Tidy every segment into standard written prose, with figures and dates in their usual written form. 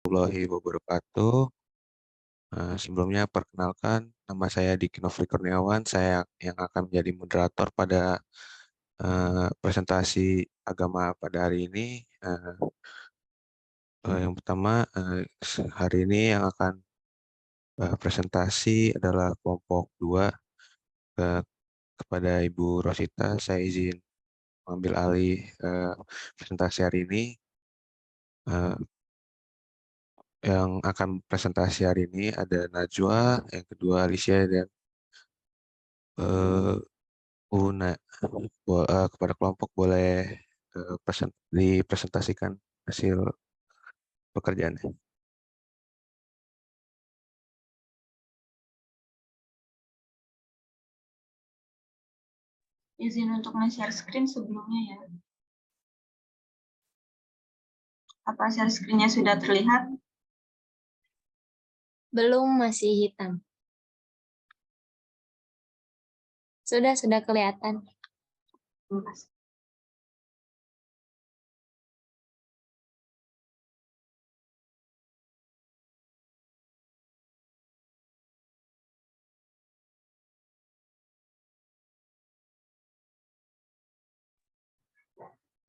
Warahmatullahi wabarakatuh. Sebelumnya perkenalkan, nama saya Diki Nofri Kurniawan. Saya yang akan menjadi moderator pada presentasi agama pada hari ini. Yang pertama, hari ini yang akan presentasi adalah kelompok 2. Ke- Kepada Ibu Rosita, saya izin mengambil alih presentasi hari ini. Eh, yang akan presentasi hari ini ada Najwa, yang kedua Alicia, dan eh, Una. Kepada kelompok boleh dipresentasikan hasil pekerjaannya. Izin untuk nge-share screen sebelumnya ya. Apa share screen-nya sudah terlihat? Belum, masih hitam. Sudah kelihatan. Terima kasih.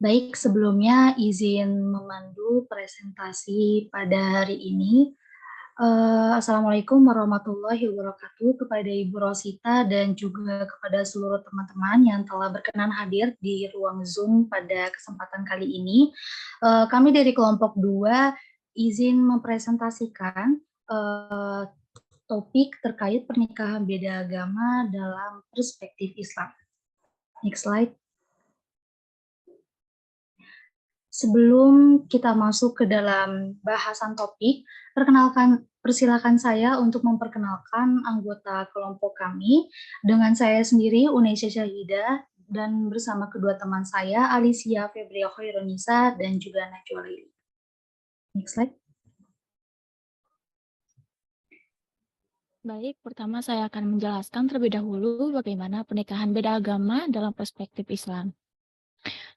Baik, sebelumnya izin memandu presentasi pada hari ini. Assalamualaikum warahmatullahi wabarakatuh kepada Ibu Rosita dan juga kepada seluruh teman-teman yang telah berkenan hadir di ruang Zoom pada kesempatan kali ini. Kami dari kelompok 2 izin mempresentasikan topik terkait pernikahan beda agama dalam perspektif Islam. Next slide. Sebelum kita masuk ke dalam bahasan topik, persilakan saya untuk memperkenalkan anggota kelompok kami. Dengan saya sendiri, Unaisya Syahidah, dan bersama kedua teman saya, Alicia Febria Khaironisa, dan juga Najwa Lili. Next slide. Baik, pertama saya akan menjelaskan terlebih dahulu bagaimana pernikahan beda agama dalam perspektif Islam.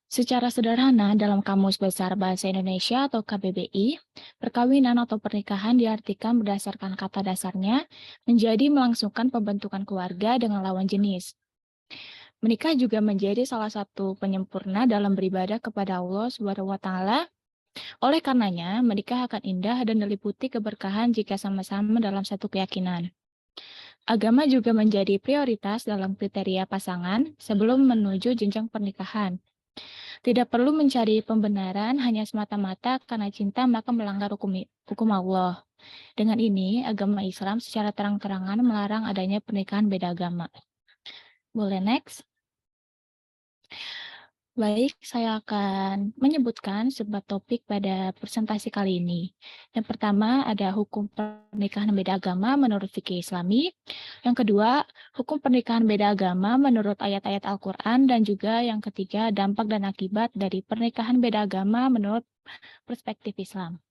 Secara sederhana, dalam Kamus Besar Bahasa Indonesia atau KBBI, perkawinan atau pernikahan diartikan berdasarkan kata dasarnya menjadi melangsungkan pembentukan keluarga dengan lawan jenis. Menikah juga menjadi salah satu penyempurna dalam beribadah kepada Allah SWT. Oleh karenanya, menikah akan indah dan diliputi keberkahan jika sama-sama dalam satu keyakinan. Agama juga menjadi prioritas dalam kriteria pasangan sebelum menuju jenjang pernikahan. Tidak perlu mencari pembenaran hanya semata-mata karena cinta maka melanggar hukum Allah. Dengan ini, agama Islam secara terang-terangan melarang adanya pernikahan beda agama. Boleh next? Baik, saya akan menyebutkan sebuah topik pada presentasi kali ini. Yang pertama ada hukum pernikahan beda agama menurut fikih Islami. Yang kedua, hukum pernikahan beda agama menurut ayat-ayat Al-Quran. Dan juga yang ketiga, dampak dan akibat dari pernikahan beda agama menurut perspektif Islam.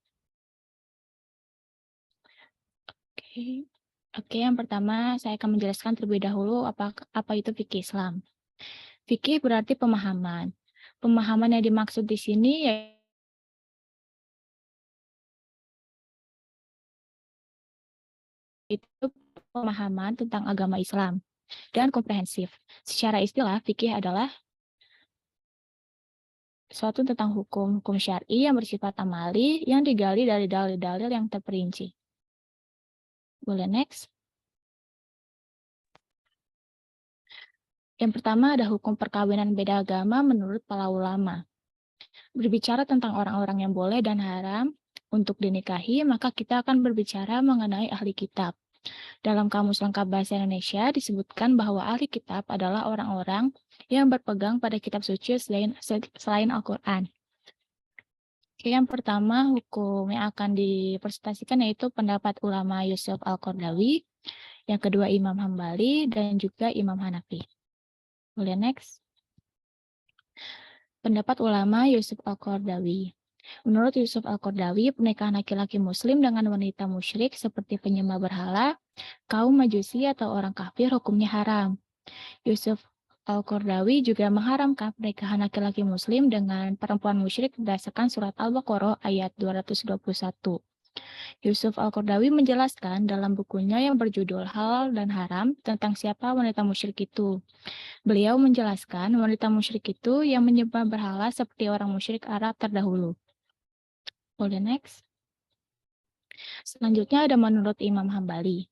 Oke, yang pertama saya akan menjelaskan terlebih dahulu apa itu fikih Islam. Fikih berarti pemahaman. Pemahaman yang dimaksud di sini yaitu pemahaman tentang agama Islam dan komprehensif. Secara istilah, fikih adalah suatu tentang hukum syar'i yang bersifat amali yang digali dari dalil-dalil yang terperinci. Boleh next? Yang pertama ada hukum perkawinan beda agama menurut para ulama. Berbicara tentang orang-orang yang boleh dan haram untuk dinikahi, maka kita akan berbicara mengenai ahli kitab. Dalam Kamus Lengkap Bahasa Indonesia disebutkan bahwa ahli kitab adalah orang-orang yang berpegang pada kitab suci selain Al-Quran. Yang pertama, hukum yang akan dipresentasikan yaitu pendapat ulama Yusuf Al-Qardawi, yang kedua Imam Hambali, dan juga Imam Hanafi. Boleh next? Pendapat ulama Yusuf Al-Qardawi. Menurut Yusuf Al-Qardawi, pernikahan laki-laki muslim dengan wanita musyrik seperti penyembah berhala, kaum majusi atau orang kafir hukumnya haram. Yusuf Al-Qardawi juga mengharamkan pernikahan laki-laki muslim dengan perempuan musyrik berdasarkan surat Al-Baqarah ayat 221. Yusuf Al-Qaradawi menjelaskan dalam bukunya yang berjudul Halal dan Haram tentang siapa wanita musyrik itu. Beliau menjelaskan wanita musyrik itu yang menyembah berhala seperti orang musyrik Arab terdahulu. Boleh next. Selanjutnya ada menurut Imam Hambali.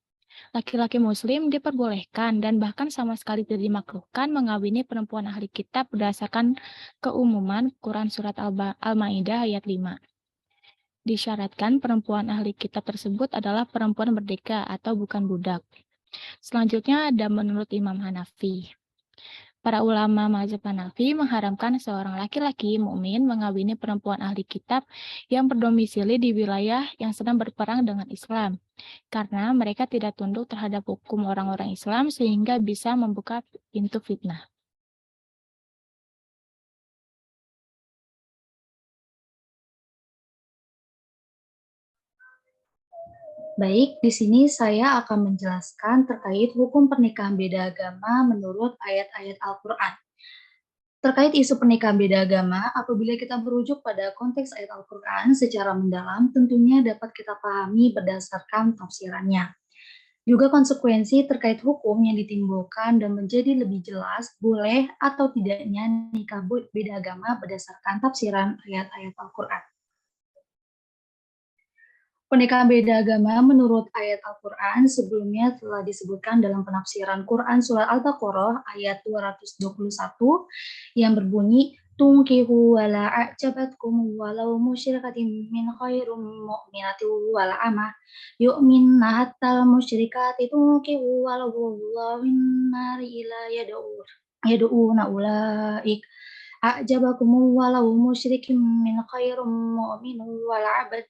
Laki-laki muslim diperbolehkan dan bahkan sama sekali tidak dimakruhkan mengawini perempuan ahli kitab berdasarkan keumuman Quran Surat Al-Ma'idah ayat 5. Disyaratkan perempuan ahli kitab tersebut adalah perempuan merdeka atau bukan budak. Selanjutnya ada menurut Imam Hanafi. Para ulama mazhab Hanafi mengharamkan seorang laki-laki mukmin mengawini perempuan ahli kitab yang berdomisili di wilayah yang sedang berperang dengan Islam, karena mereka tidak tunduk terhadap hukum orang-orang Islam sehingga bisa membuka pintu fitnah. Baik, di sini saya akan menjelaskan terkait hukum pernikahan beda agama menurut ayat-ayat Al-Quran. Terkait isu pernikahan beda agama, apabila kita merujuk pada konteks ayat Al-Quran secara mendalam, tentunya dapat kita pahami berdasarkan tafsirannya. Juga konsekuensi terkait hukum yang ditimbulkan dan menjadi lebih jelas boleh atau tidaknya nikah beda agama berdasarkan tafsiran ayat-ayat Al-Quran. Pernikahan beda agama menurut ayat Al-Quran sebelumnya telah disebutkan dalam penafsiran Quran Surat Al-Baqarah ayat 221 yang berbunyi Tungkihu wala a'jabatkum walau musyrikatin min khairum mu'minati wala amah yu'minna hattal musyrikati tungkihu walau wallawin nari ila yadu'una ulaik a'jabakum walau musyrikin min khairum mu'minu wala abad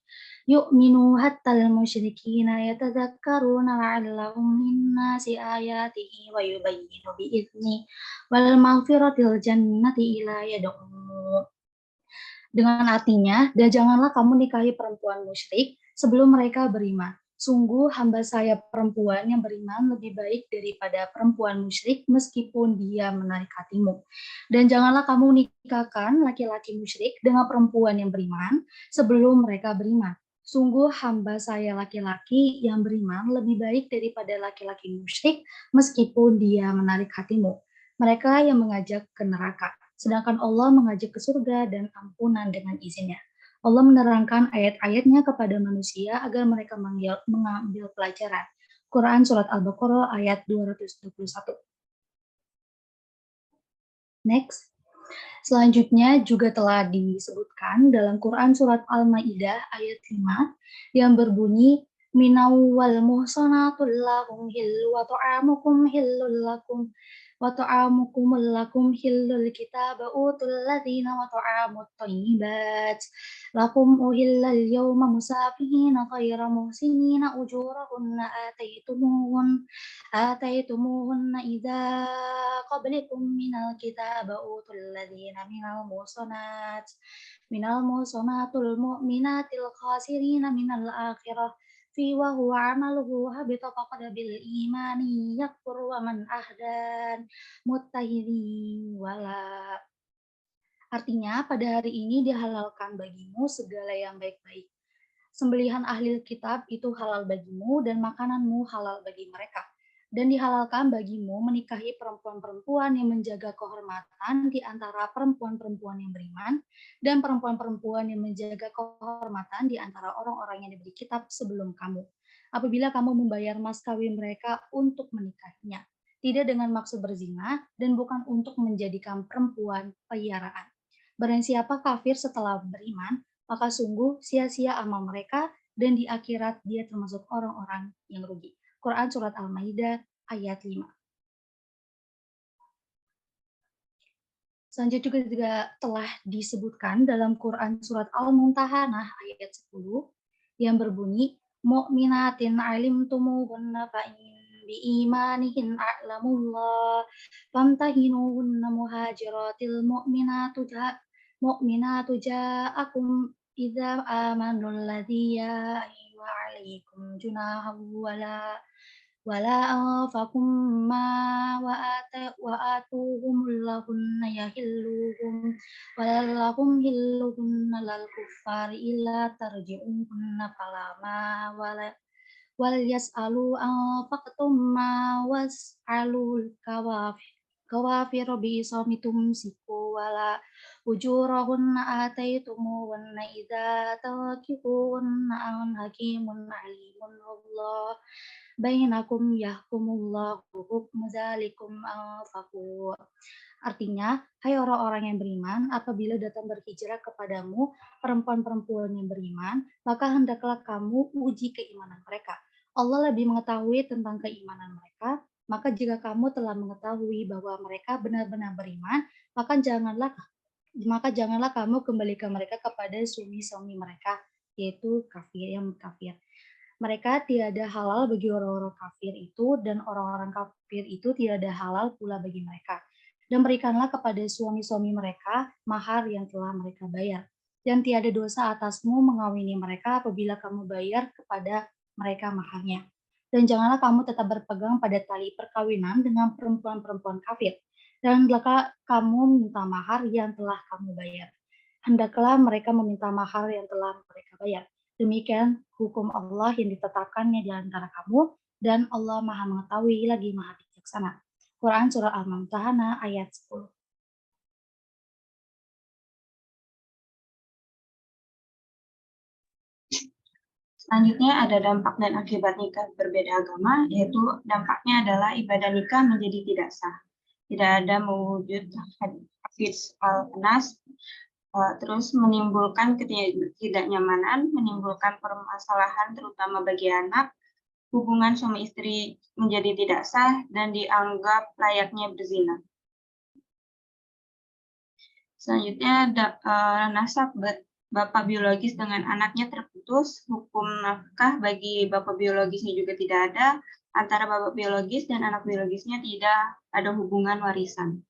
yu'minu hattal musyrikina yatadhakkaruna la'allahum linnasi ayatihi wa yubayyinu bi'izni wal maghfiratil jannati ila yad'u. Dengan artinya, dan janganlah kamu nikahi perempuan musyrik sebelum mereka beriman. Sungguh hamba saya perempuan yang beriman lebih baik daripada perempuan musyrik meskipun dia menarik hatimu. Dan janganlah kamu nikahkan laki-laki musyrik dengan perempuan yang beriman sebelum mereka beriman. Sungguh hamba saya laki-laki yang beriman lebih baik daripada laki-laki musyrik meskipun dia menarik hatimu. Mereka yang mengajak ke neraka, sedangkan Allah mengajak ke surga dan ampunan dengan izinnya. Allah menerangkan ayat-ayatnya kepada manusia agar mereka mengambil pelajaran. Quran Surat Al-Baqarah ayat 221. Next. Selanjutnya juga telah disebutkan dalam Quran Surat Al-Ma'idah ayat 5 yang berbunyi minawwal muhsanatul lahum hillu wa ta'amukum hillul lakum wa ta'amukumul lakum hillul kitaba utul ladhina wa ta'amut thayyibat lakum uhillal yawma musafihina ghayra muhsinina ujurahunna آتيتموهن إذا قبلكم من الكتاب أوتوا الذين من المحصنات المؤمنات الخاسرين من الآخرة في وهو عمله هبط فقد بالإيمان يكفر ومن أهدان متهدين ولا. Artinya pada hari ini dihalalkan bagimu segala yang baik-baik. Sembelihan ahli kitab itu halal bagimu dan makananmu halal bagi mereka. Dan dihalalkan bagimu menikahi perempuan-perempuan yang menjaga kehormatan di antara perempuan-perempuan yang beriman dan perempuan-perempuan yang menjaga kehormatan di antara orang-orang yang diberi kitab sebelum kamu. Apabila kamu membayar mas kawin mereka untuk menikahinya, tidak dengan maksud berzina dan bukan untuk menjadikan perempuan piaraan. Barang siapa kafir setelah beriman, maka sungguh sia-sia amal mereka dan di akhirat dia termasuk orang-orang yang rugi. Quran Surat Al-Ma'idah ayat 5. Selanjutnya juga telah disebutkan dalam Quran Surat Al-Mumtahanah ayat 10 yang berbunyi mu'minatin alimtumuhunna fa'in biimanihin a'lamullah famtahinuhunna muhajiratil mu'minatu ja'akum idza amanul ladhiya wa alaikum junahu wala ولا أنفقوا ما وآتوهم لهن يحلوهم ولا لهم حلهن للكفار إلا ترجعوهن فلما وليسألوا أنفقتم ما واسألوا الكوافر بصومتم سكوا ولا أجورهن آتيتموهن إذا تركوهن أن حكيم عليم والله bainakum yahkumullahu hukmu dzalikum anfaqu. Artinya, hai orang-orang yang beriman, apabila datang berhijrah kepadamu perempuan-perempuan yang beriman, maka hendaklah kamu uji keimanan mereka. Allah lebih mengetahui tentang keimanan mereka, maka jika kamu telah mengetahui bahwa mereka benar-benar beriman, maka janganlah kamu kembali ke mereka kepada suami-suami mereka, yaitu kafir. Mereka tiada halal bagi orang-orang kafir itu, dan orang-orang kafir itu tiada halal pula bagi mereka. Dan berikanlah kepada suami-suami mereka mahar yang telah mereka bayar. Dan tiada dosa atasmu mengawini mereka apabila kamu bayar kepada mereka maharnya. Dan janganlah kamu tetap berpegang pada tali perkawinan dengan perempuan-perempuan kafir. Dan hendaklah kamu minta mahar yang telah kamu bayar. Hendaklah mereka meminta mahar yang telah mereka bayar. Demikian hukum Allah yang ditetapkannya di antara kamu, dan Allah Maha Mengetahui lagi Maha Bijaksana. Quran Surah Al-Mumtahanah ayat 10. Selanjutnya ada dampak dan akibat nikah berbeda agama, yaitu dampaknya adalah ibadah nikah menjadi tidak sah. Tidak ada mewujud hafiz al-nas, terus menimbulkan ketidaknyamanan, menimbulkan permasalahan terutama bagi anak, hubungan suami istri menjadi tidak sah dan dianggap layaknya berzina. Selanjutnya nasab bapak biologis dengan anaknya terputus, hukum nafkah bagi bapak biologisnya juga tidak ada, antara bapak biologis dan anak biologisnya tidak ada hubungan warisan.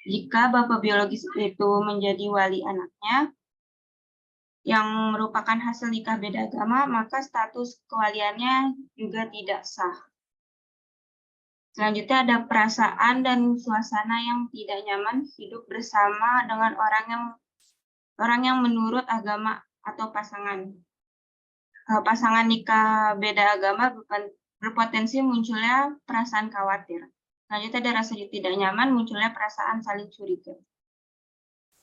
Jika bapak biologis itu menjadi wali anaknya, yang merupakan hasil nikah beda agama, maka status kewaliannya juga tidak sah. Selanjutnya ada perasaan dan suasana yang tidak nyaman hidup bersama dengan orang yang menurut agama atau pasangan nikah beda agama berpotensi munculnya perasaan khawatir. Selanjutnya ada rasa tidak nyaman, munculnya perasaan saling curiga.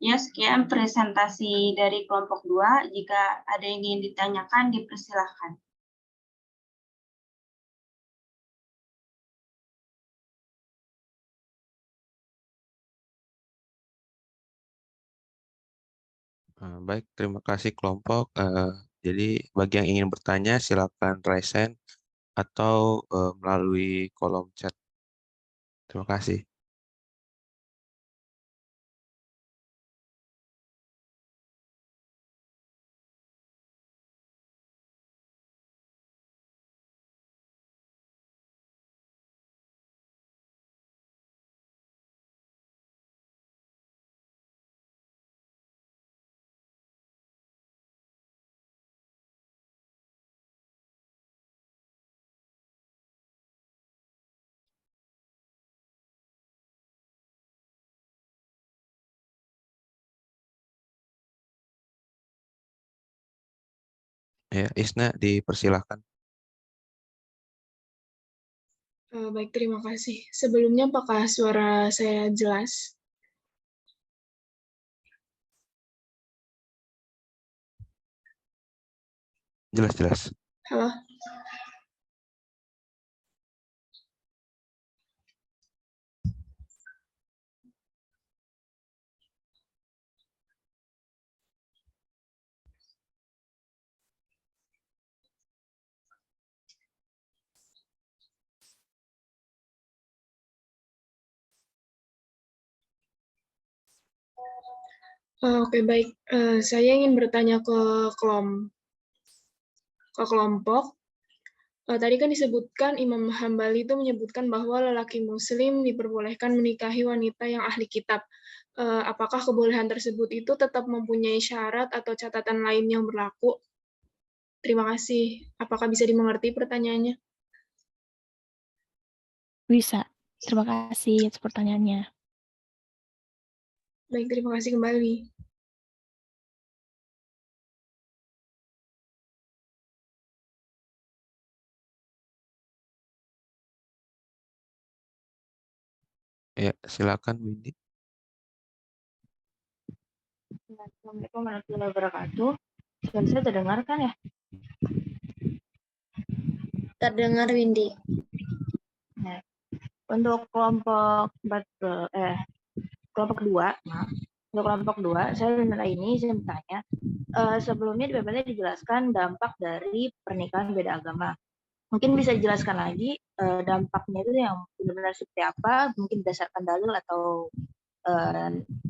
Ya, sekian presentasi dari kelompok 2. Jika ada yang ingin ditanyakan, dipersilahkan. Baik, terima kasih kelompok. Jadi bagi yang ingin bertanya silakan raise hand atau melalui kolom chat. Terima kasih. Ya, Isna dipersilahkan. Baik, terima kasih. Sebelumnya, apakah suara saya jelas? Jelas-jelas. Halo? Oke, baik. Saya ingin bertanya ke kelompok. Tadi kan disebutkan Imam Hambali itu menyebutkan bahwa lelaki muslim diperbolehkan menikahi wanita yang ahli kitab. Apakah kebolehan tersebut itu tetap mempunyai syarat atau catatan lain yang berlaku? Terima kasih. Apakah bisa dimengerti pertanyaannya? Bisa. Terima kasih atas pertanyaannya. Baik, terima kasih kembali. Ya, silakan Windy. Assalamualaikum warahmatullahi wabarakatuh. Suara saya terdengar kan ya? Terdengar, Windy. Nah, untuk kelompok kelompok 2, maaf. Untuk kelompok 2, saya bertanya, sebelumnya di PPT dijelaskan dampak dari pernikahan beda agama. Mungkin bisa dijelaskan lagi dampaknya itu yang benar-benar seperti apa, mungkin berdasarkan dalil atau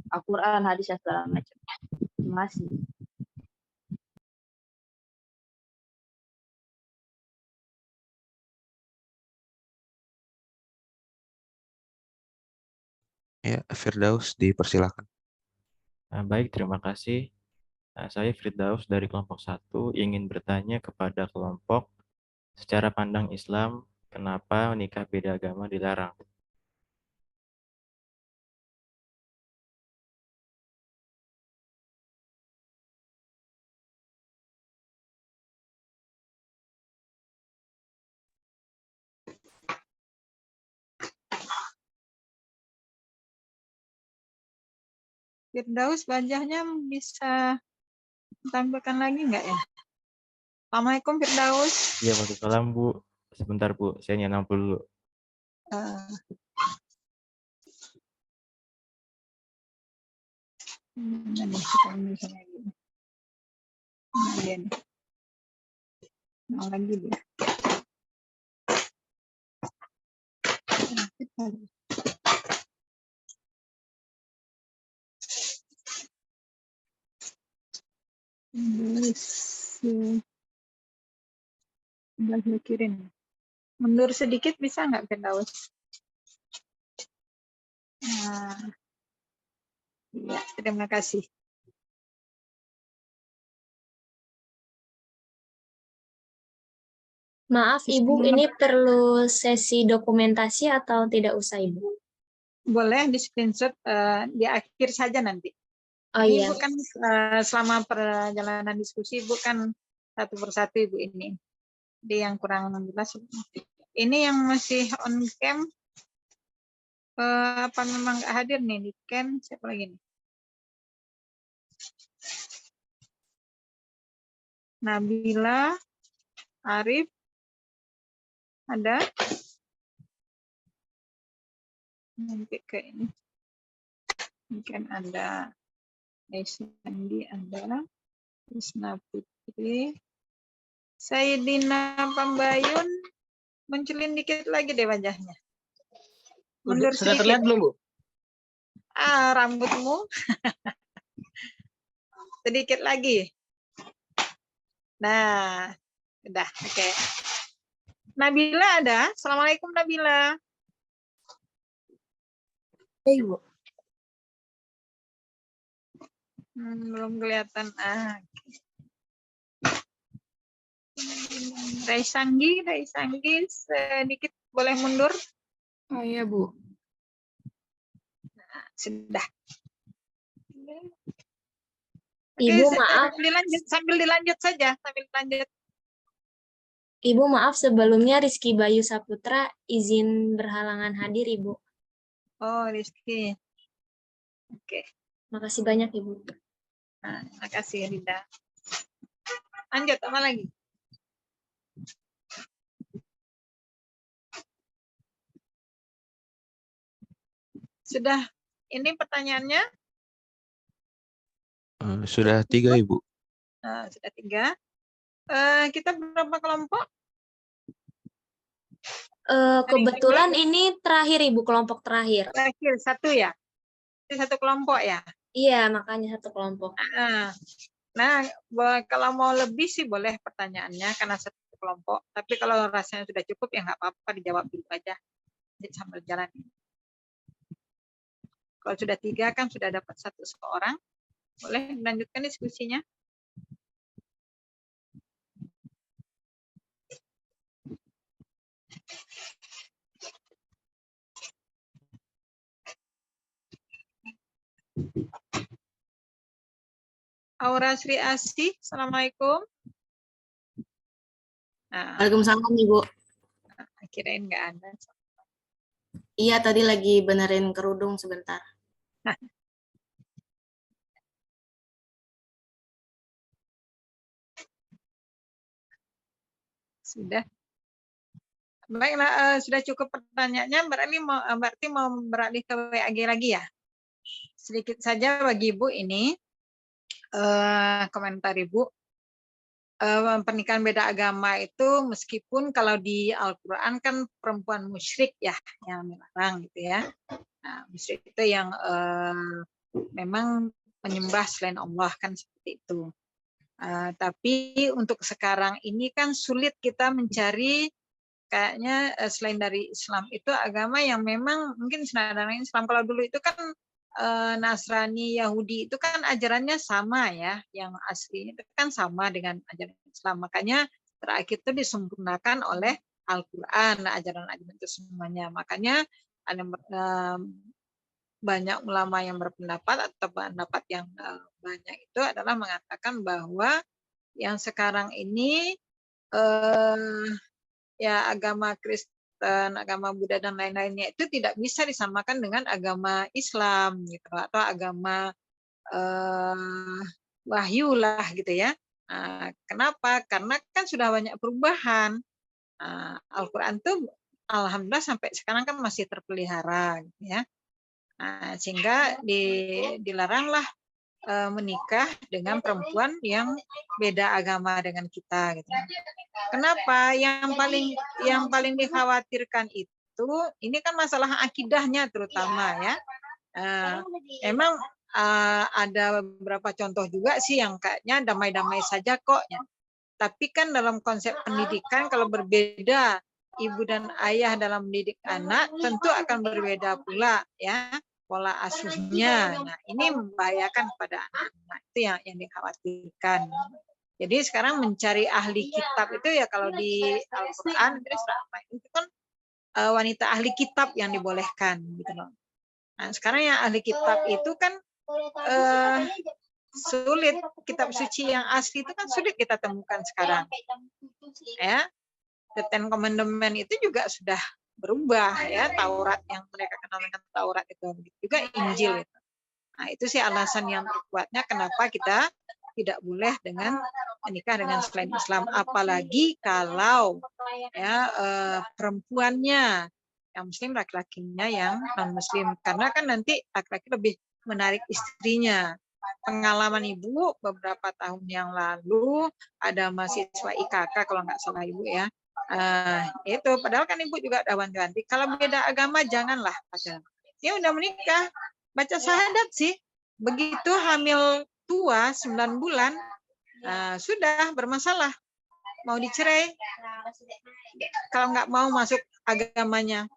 Al-Quran, hadis, dan segala macamnya. Terima kasih. Ya, Firdaus dipersilakan. Baik, terima kasih. Saya Firdaus dari kelompok 1 ingin bertanya kepada kelompok secara pandang Islam, kenapa nikah beda agama dilarang? Firdaus, wajahnya bisa tampilkan lagi nggak ya? Assalamualaikum Firdaus. Iya, Waalaikumsalam Bu. Sebentar Bu, saya nyenam dulu. Ini kita misalnya gini. Nah, dia nih. Mau lagi dia. Nah, kita lihat. Sebelah kiri nih. Mundur sedikit bisa nggak Firdaus? Nah, ya, terima kasih. Maaf, Ibu, ini perlu sesi dokumentasi atau tidak usah, Ibu? Boleh di screenshot di akhir saja nanti. Oh Ini iya. bukan selama perjalanan diskusi, bukan satu persatu Ibu ini. Di yang kurang jelas. Ini yang masih on cam, apa memang nggak hadir nih di cam? Siapa lagi nih? Nabila, Arif, ada? Nanti ke ini. Mungkin ada Sandi, ada Isna Putri, Sayyidina Pambayun, munculin dikit lagi deh wajahnya. Mundur Sudah sedikit. terlihat belum, Bu? Rambutmu. Sedikit lagi. Nah, udah, oke. Nabila ada? Assalamualaikum Nabila. Ibu. Belum kelihatan. Raisanggi, sedikit boleh mundur. Oh iya, Bu. Sudah. Ibu, maaf. Sambil dilanjut saja, sambil lanjut. Ibu, maaf sebelumnya Rizky Bayu Saputra izin berhalangan hadir, Ibu. Oh, Rizky. Oke. Makasih banyak, Ibu. Nah, makasih Rida. Lanjut, apa lagi? Sudah, ini pertanyaannya? Sudah 3, Ibu. Sudah 3. Kita berapa kelompok? Kebetulan ini terakhir, Ibu, kelompok terakhir. Terakhir, 1 ya? Ini 1 kelompok ya? Iya, makanya 1 kelompok. Nah, kalau mau lebih sih boleh pertanyaannya karena 1 kelompok. Tapi kalau rasanya sudah cukup ya nggak apa-apa, dijawab dulu aja sambil jalan. Kalau sudah 3 kan sudah dapat 1 seorang. Boleh melanjutkan diskusinya. Aura Sri Asih, Assalamualaikum. Nah, Waalaikumsalam Ibu. kirain nggak ada. Iya tadi lagi benerin kerudung sebentar. Sudah. Baiklah, sudah cukup pertanyaannya. Berarti mau beralih ke WAG lagi ya. Sedikit saja bagi Ibu ini komentar Ibu. Pernikahan beda agama itu meskipun kalau di Al-Quran kan perempuan musyrik ya yang melarang gitu ya. Nah, musyrik itu yang memang menyembah selain Allah kan seperti itu. Tapi untuk sekarang ini kan sulit kita mencari kayaknya selain dari Islam itu agama yang memang mungkin senada dengan Islam. Kalau dulu itu kan Nasrani, Yahudi itu kan ajarannya sama ya, yang asli itu kan sama dengan ajaran Islam. Makanya terakhir itu disempurnakan oleh Al-Quran, ajaran-ajaran itu semuanya. Makanya ada banyak ulama yang berpendapat atau pendapat yang banyak itu adalah mengatakan bahwa yang sekarang ini ya agama Kristen, agama Buddha dan lain-lainnya itu tidak bisa disamakan dengan agama Islam gitu atau agama wahyu lah gitu ya. Kenapa? Karena kan sudah banyak perubahan. Al-Quran tuh alhamdulillah sampai sekarang kan masih terpelihara gitu ya. Sehingga dilaranglah menikah dengan perempuan yang beda agama dengan kita gitu. Kenapa? Yang paling dikhawatirkan itu ini kan masalah akidahnya terutama ya. Emang ada beberapa contoh juga sih yang kayaknya damai-damai saja kok ya. Tapi kan dalam konsep pendidikan kalau berbeda ibu dan ayah dalam mendidik anak tentu akan berbeda pula ya pola asuhnya. Nah, ini membahayakan pada anak-anak itu yang dikhawatirkan. Jadi sekarang mencari ahli kitab itu ya kalau di Al-Quran itu kan wanita ahli kitab yang dibolehkan gitu loh. Nah, sekarang yang ahli kitab itu kan sulit, kitab suci yang asli itu kan sulit kita temukan sekarang. Ya, The Ten Commandment itu juga sudah berubah ya, Taurat yang mereka kenal dengan Taurat itu juga Injil itu. Nah, itu sih alasan yang terkuatnya kenapa kita tidak boleh dengan menikah dengan selain Islam, apalagi kalau ya perempuannya yang muslim, laki-lakinya yang non muslim, karena kan nanti laki-laki lebih menarik istrinya. Pengalaman ibu beberapa tahun yang lalu ada mahasiswa IKK kalau nggak salah ibu ya, itu padahal kan ibu juga ada wanti-wanti kalau beda agama janganlah pacaran. Dia udah menikah baca syahadat sih, begitu hamil tua 9 bulan sudah bermasalah, mau dicerai kalau nggak mau masuk agamanya,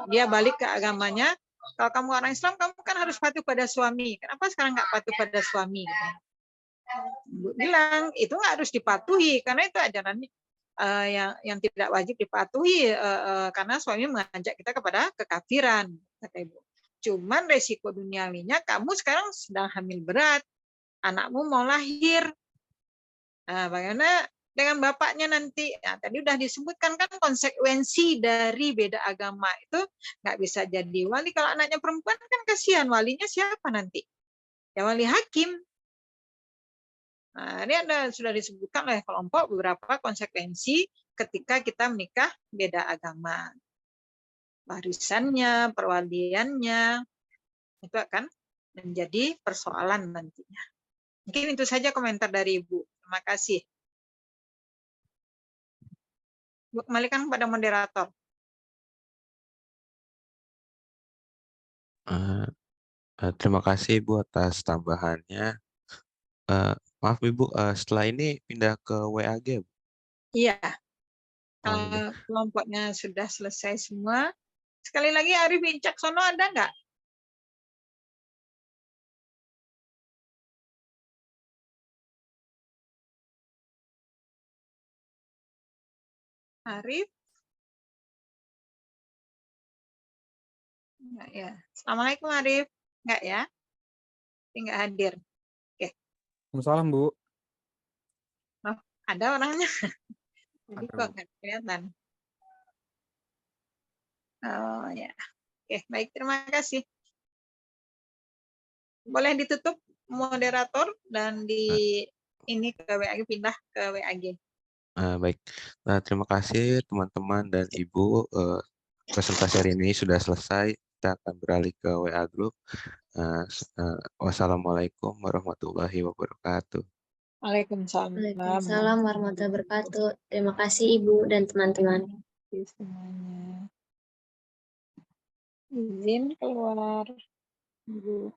dia balik ke agamanya. Kalau kamu orang Islam, kamu kan harus patuh pada suami. Kenapa sekarang nggak patuh pada suami? Ibu bilang itu nggak harus dipatuhi karena itu ajaran yang tidak wajib dipatuhi karena suami mengajak kita kepada kekafiran, kata ibu. Cuman resiko duniawinya kamu sekarang sedang hamil berat, anakmu mau lahir. Bagaimana dengan bapaknya nanti? Nah, tadi udah disebutkan kan konsekuensi dari beda agama itu nggak bisa jadi wali. Kalau anaknya perempuan kan kasihan, walinya siapa nanti? Ya wali hakim. Nah, ini sudah disebutkan oleh kelompok beberapa konsekuensi ketika kita menikah beda agama. Warisannya, perwaliannya, itu akan menjadi persoalan nantinya. Mungkin itu saja komentar dari Ibu. Terima kasih. Bu, kembalikan kepada moderator. Terima kasih Ibu atas tambahannya. Maaf Ibu, setelah ini pindah ke WAG. Bu. Iya. Oh, iya. Kelompoknya sudah selesai semua. Sekali lagi Arif Wicaksono ada nggak? Arif? Enggak ya. Assalamualaikum Arif. Enggak ya? Enggak hadir. Oke. Waalaikumsalam, Bu. Oh, ada orangnya. Jadi Ada, kok Bu. nggak kelihatan. Oh ya. Oke, baik, terima kasih. Boleh ditutup moderator dan ini ke WAG, pindah ke WAG. Baik, terima kasih teman-teman dan Ibu. Presentasi hari ini sudah selesai. Kita akan beralih ke WA Group. Wassalamualaikum warahmatullahi wabarakatuh. Waalaikumsalam. Waalaikumsalam warahmatullahi wabarakatuh. Terima kasih Ibu dan teman-teman. Semuanya. Izin keluar. Ibu.